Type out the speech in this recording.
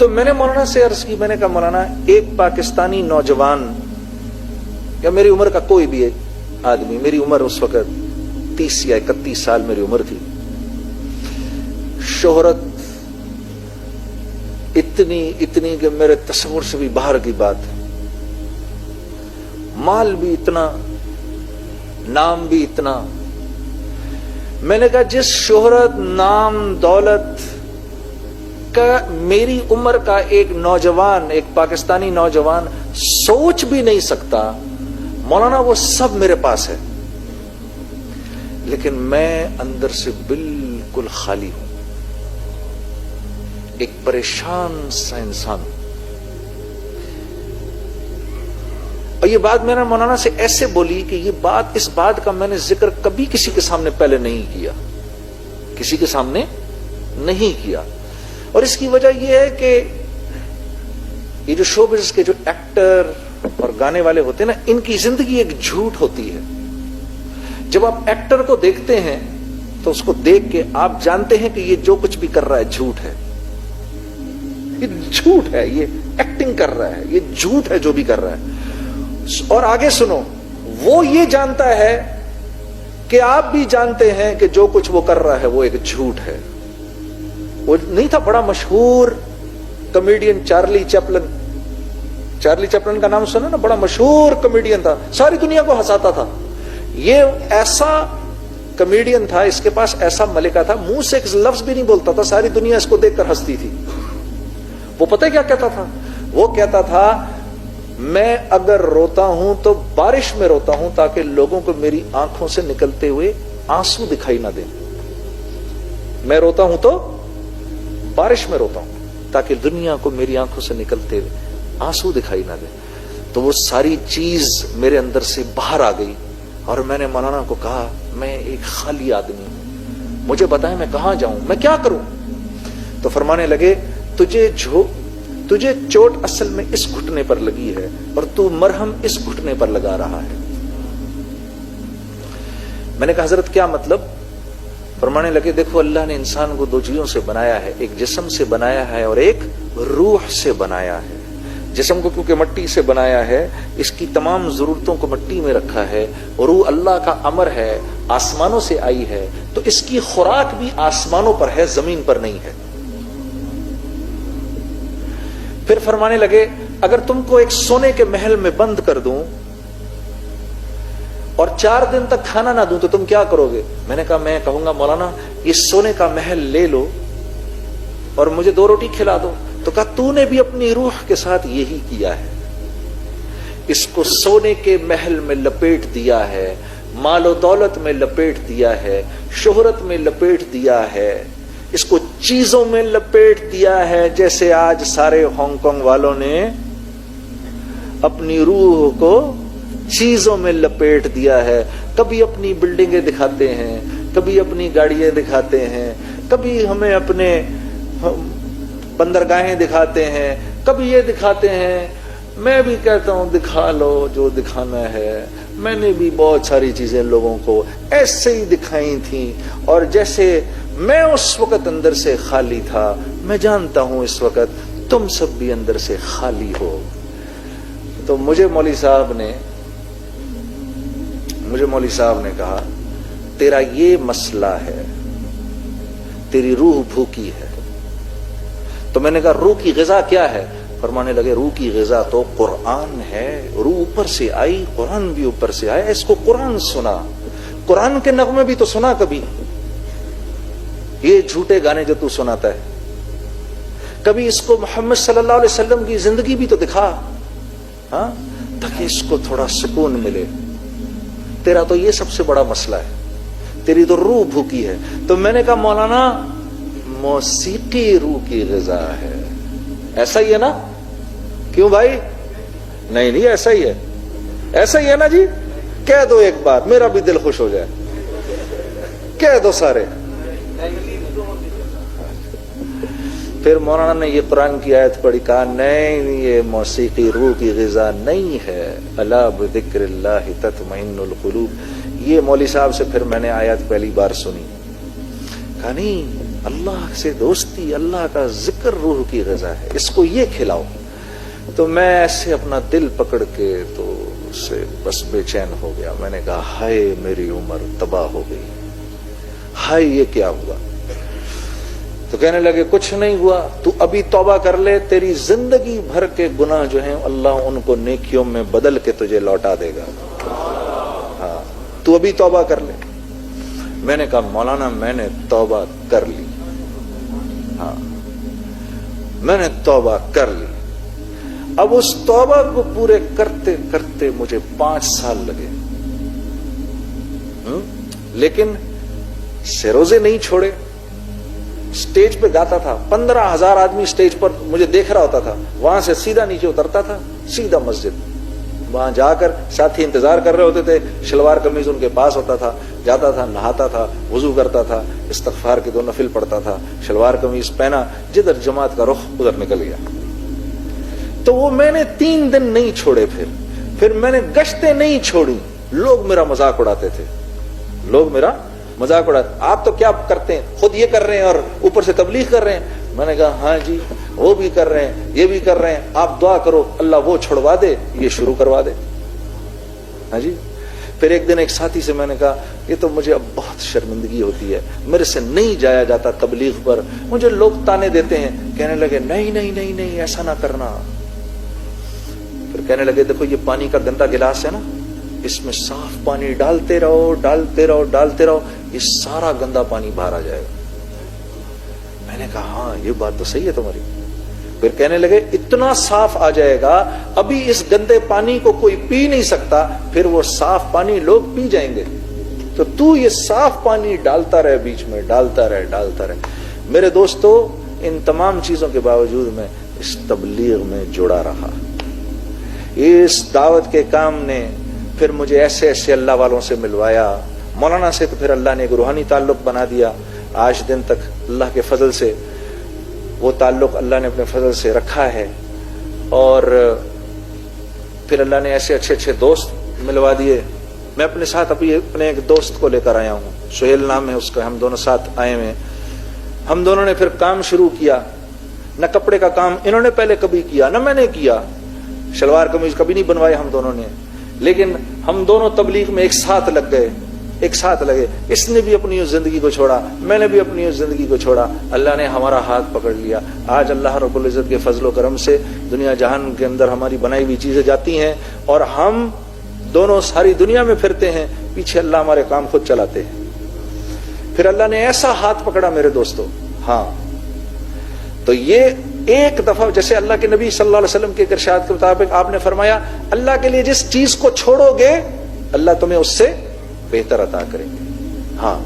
تو میں نے مولانا سے عرض کی, میں نے کہا مولانا ایک پاکستانی نوجوان یا میری عمر کا کوئی بھی ایک آدمی, میری عمر اس وقت 30 یا 31 سال میری عمر تھی, شہرت اتنی کہ میرے تصور سے بھی باہر کی بات ہے, مال بھی اتنا, نام بھی اتنا. میں نے کہا جس شہرت, نام, دولت کا میری عمر کا ایک نوجوان, ایک پاکستانی نوجوان سوچ بھی نہیں سکتا, مولانا وہ سب میرے پاس ہے, لیکن میں اندر سے بالکل خالی ہوں, ایک پریشان سا انسان. اور یہ بات میں نے مولانا سے ایسے بولی کہ یہ بات, اس بات کا میں نے ذکر کبھی کسی کے سامنے پہلے نہیں کیا, کسی کے سامنے نہیں کیا. اور اس کی وجہ یہ ہے کہ یہ جو شو بزنس کے جو ایکٹر اور گانے والے ہوتے ہیں نا, ان کی زندگی ایک جھوٹ ہوتی ہے. جب آپ ایکٹر کو دیکھتے ہیں تو اس کو دیکھ کے آپ جانتے ہیں کہ یہ جو کچھ بھی کر رہا ہے جھوٹ ہے, یہ جھوٹ ہے, یہ ایکٹنگ کر رہا ہے, یہ جھوٹ ہے جو بھی کر رہا ہے. اور آگے سنو, وہ یہ جانتا ہے کہ آپ بھی جانتے ہیں کہ جو کچھ وہ کر رہا ہے وہ ایک جھوٹ ہے. وہ نہیں تھا بڑا مشہور comedian Charlie Chaplin, Charlie Chaplin کا نام سنا نا, بڑا مشہور کمیڈین تھا, ساری دنیا کو ہنساتا تھا. یہ ایسا کمیڈین تھا, اس کے پاس ایسا ملکہ تھا, منہ سے ایک لفظ بھی نہیں بولتا تھا, ساری دنیا اس کو دیکھ کر ہنستی تھی. وہ پتہ کیا کہتا تھا؟ وہ کہتا تھا میں اگر روتا ہوں تو بارش میں روتا ہوں تاکہ لوگوں کو میری آنکھوں سے نکلتے ہوئے آنسو دکھائی نہ دیں. میں روتا ہوں تو بارش میں روتا ہوں تاکہ دنیا کو میری آنکھوں سے نکلتے ہوئے آنسو دکھائی نہ دیں. تو وہ ساری چیز میرے اندر سے باہر آ گئی اور میں نے مولانا کو کہا میں ایک خالی آدمی ہوں, مجھے بتائیں میں کہاں جاؤں, میں کیا کروں؟ تو فرمانے لگے تجھے چوٹ اصل میں اس گھٹنے پر لگی ہے اور تو مرہم اس گھٹنے پر لگا رہا ہے. میں نے کہا حضرت کیا مطلب؟ فرمانے لگے دیکھو اللہ نے انسان کو 2 چیزوں سے بنایا ہے, ایک جسم سے بنایا ہے اور ایک روح سے بنایا ہے. جسم کو کیونکہ مٹی سے بنایا ہے, اس کی تمام ضرورتوں کو مٹی میں رکھا ہے, اور روح اللہ کا امر ہے, آسمانوں سے آئی ہے, تو اس کی خوراک بھی آسمانوں پر ہے, زمین پر نہیں ہے. پھر فرمانے لگے اگر تم کو ایک سونے کے محل میں بند کر دوں اور 4 دن تک کھانا نہ دوں تو تم کیا کرو گے؟ میں نے کہا میں کہوں گا مولانا یہ سونے کا محل لے لو اور مجھے 2 روٹی کھلا دو. تو کہا تو نے بھی اپنی روح کے ساتھ یہی کیا ہے, اس کو سونے کے محل میں لپیٹ دیا ہے, مال و دولت میں لپیٹ دیا ہے, شہرت میں لپیٹ دیا ہے, اس کو چیزوں میں لپیٹ دیا ہے, جیسے آج سارے ہانگ کانگ والوں نے اپنی روح کو چیزوں میں لپیٹ دیا ہے. کبھی اپنی بلڈنگیں دکھاتے ہیں, کبھی اپنی گاڑیاں دکھاتے ہیں, کبھی ہمیں اپنے بندرگاہیں دکھاتے ہیں, کبھی یہ دکھاتے ہیں. میں بھی کہتا ہوں دکھا لو جو دکھانا ہے, میں نے بھی بہت ساری چیزیں لوگوں کو ایسے ہی دکھائی تھیں, اور جیسے میں اس وقت اندر سے خالی تھا, میں جانتا ہوں اس وقت تم سب بھی اندر سے خالی ہو. تو مجھے مولوی صاحب نے کہا تیرا یہ مسئلہ ہے, تیری روح بھوکی ہے. تو میں نے کہا روح کی غذا کیا ہے؟ فرمانے لگے روح کی غذا تو قرآن ہے, روح اوپر سے آئی, قرآن بھی اوپر سے آیا, اس کو قرآن سنا, قرآن کے نغمے بھی تو سنا کبھی, یہ جھوٹے گانے جو تو سناتا ہے, کبھی اس کو محمد صلی اللہ علیہ وسلم کی زندگی بھی تو دکھا, ہاں, تاکہ اس کو تھوڑا سکون ملے. تیرا تو یہ سب سے بڑا مسئلہ ہے, تیری تو روح بھوکی ہے. تو میں نے کہا مولانا موسیقی روح کی غذا ہے, ایسا ہی ہے نا؟ کیوں بھائی؟ نہیں ایسا ہی ہے, ایسا ہی ہے نا جی؟ کہہ دو ایک بات, میرا بھی دل خوش ہو جائے, کہہ دو سارے. پھر مولانا نے یہ قرآن کی آیت پڑھی, کہا نہیں یہ موسیقی روح کی غذا نہیں ہے, الا بذکر اللہ تطمئن القلوب. یہ مولوی صاحب سے پھر میں نے آیت پہلی بار سنی, کہا نہیں اللہ سے دوستی، اللہ کا ذکر روح کی غذا ہے، اس کو یہ کھلاؤ. تو میں ایسے اپنا دل پکڑ کے تو اس سے بس بے چین ہو گیا. میں نے کہا ہائے میری عمر تباہ ہو گئی، ہائے یہ کیا ہوا. تو کہنے لگے کچھ نہیں ہوا، تو ابھی توبہ کر لے، تیری زندگی بھر کے گناہ جو ہیں اللہ ان کو نیکیوں میں بدل کے تجھے لوٹا دے گا. ہاں تو ابھی توبہ کر لے. میں نے کہا مولانا میں نے توبہ کر لی. ہاں میں نے توبہ کر لی. اب اس توبہ کو پورے کرتے کرتے مجھے 5 سال لگے، لیکن سے روزے نہیں چھوڑے. سٹیج پہ گاتا تھا، 15,000 آدمی سٹیج پر مجھے دیکھ رہا ہوتا تھا. وہاں سے سیدھا نیچے اترتا تھا، سیدھا مسجد. وہاں جا کر ساتھی انتظار کر رہے ہوتے تھے، شلوار قمیض ان کے پاس ہوتا تھا. جاتا تھا، نہاتا تھا، وضو کرتا تھا، استغفار کے 2 نفل پڑھتا تھا، شلوار قمیض پہنا، جدھر جماعت کا رخ ادھر نکل گیا. تو وہ میں نے 3 دن نہیں چھوڑے. پھر میں نے گشتیں نہیں چھوڑی. لوگ میرا مذاق اڑاتے تھے، لوگ میرا مذاق اڑاتے. آپ تو کیا کرتے ہیں، خود یہ کر رہے ہیں اور اوپر سے تبلیغ کر رہے ہیں. میں نے کہا ہاں جی وہ بھی کر رہے ہیں، یہ بھی کر رہے ہیں، آپ دعا کرو اللہ وہ چھڑوا دے، یہ شروع کروا دے. ہاں جی. پھر ایک دن ایک ساتھی سے میں نے کہا یہ تو مجھے اب بہت شرمندگی ہوتی ہے، میرے سے نہیں جایا جاتا تبلیغ پر، مجھے لوگ تانے دیتے ہیں. کہنے لگے نہیں نہیں نہیں نہیں ایسا نہ کرنا. پھر کہنے لگے دیکھو یہ پانی کا گندا گلاس ہے نا، اس میں صاف پانی ڈالتے رہو ڈالتے رہو ڈالتے رہو، یہ سارا گندا پانی باہر آ جائے گا. میں نے کہا ہاں یہ بات تو صحیح ہے تمہاری. پھر کہنے لگے اتنا صاف آ جائے گا، ابھی اس گندے پانی کو کوئی پی نہیں سکتا، پھر وہ صاف پانی لوگ پی جائیں گے. تو یہ صاف پانی ڈالتا رہے، بیچ میں ڈالتا رہے ڈالتا رہے. میرے دوستو ان تمام چیزوں کے باوجود میں اس تبلیغ میں جڑا رہا. اس دعوت کے کام نے پھر مجھے ایسے ایسے اللہ والوں سے ملوایا. مولانا سے تو پھر اللہ نے ایک روحانی تعلق بنا دیا. آج دن تک اللہ کے فضل سے وہ تعلق اللہ نے اپنے فضل سے رکھا ہے. اور پھر اللہ نے ایسے اچھے اچھے دوست ملوا دیے. میں اپنے ساتھ ابھی اپنے ایک دوست کو لے کر آیا ہوں، سہیل نام ہے اس کا. ہم دونوں ساتھ آئے ہوئے. ہم دونوں نے پھر کام شروع کیا. نہ کپڑے کا کام انہوں نے پہلے کبھی کیا، نہ میں نے کیا. شلوار قمیض کبھی نہیں بنوائے ہم دونوں نے، لیکن ہم دونوں تبلیغ میں ایک ساتھ لگ گئے، ایک ساتھ لگے. اس نے بھی اپنی اس زندگی کو چھوڑا، میں نے بھی اپنی اس زندگی کو چھوڑا. اللہ نے ہمارا ہاتھ پکڑ لیا. آج اللہ رب العزت کے فضل و کرم سے دنیا جہان کے اندر ہماری بنائی ہوئی چیزیں جاتی ہیں اور ہم دونوں ساری دنیا میں پھرتے ہیں، پیچھے اللہ ہمارے کام خود چلاتے ہیں. پھر اللہ نے ایسا ہاتھ پکڑا میرے دوستو. ہاں تو یہ ایک دفعہ جیسے اللہ کے نبی صلی اللہ علیہ وسلم کے ارشاد کے مطابق آپ نے فرمایا اللہ کے لیے جس چیز کو چھوڑو گے اللہ تمہیں اس سے بہتر عطا کریں گے. ہاں